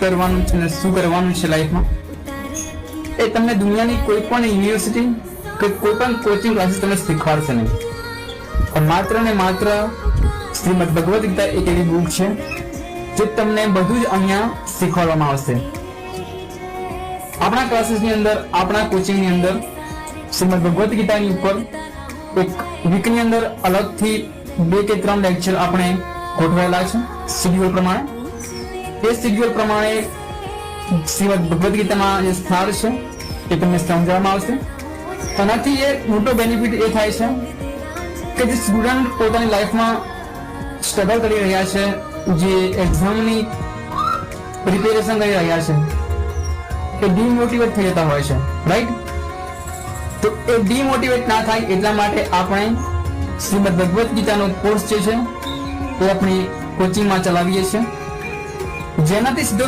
કરવાનું છે ને શું કરવાનું છે લાઈફમાં, એ તમને દુનિયાની કોઈ પણ યુનિવર્સિટી કે કોઈ પણ કોચિંગ ક્લાસીસ તમને શીખવાડશે નહીં. પણ માત્ર ને માત્ર શ્રીમદ ભગવદ ગીતા એક એવી બુક છે જે તમને બધું જ અહીંયા શીખવાડવામાં આવશે. આપણા ક્લાસીસની અંદર, આપણા કોચિંગની અંદર શ્રીમદ ભગવદ ગીતાની ઉપર એક વીકની અંદર અલગથી 2 કે 3 લેક્ચર આપણે ગોઠવેલા છે શિડ્યુલ પ્રમાણે. એ શિડ્યુલ પ્રમાણે શ્રીમદ ભગવદ ગીતામાં જે સાર છે એ તમને સમજાવવામાં આવશે. આનાથી એક મોટો બેનિફિટ એ થાય છે કે જે સ્ટુડન્ટ પોતાની લાઈફમાં સ્ટ્રગલ કરી રહ્યા છે, જે એક્ઝામની પ્રિપેરેશન કરી રહ્યા છે, એ ડિમોટિવેટ થઈ જતા હોય છે, રાઈટ? તો એ ડિમોટિવેટ ના થાય એટલા માટે આપણે શ્રીમદ ભગવદ ગીતાનો કોર્સ જે છે એ આપણી કોચિંગમાં ચલાવીએ છીએ, જેનાથી સીધો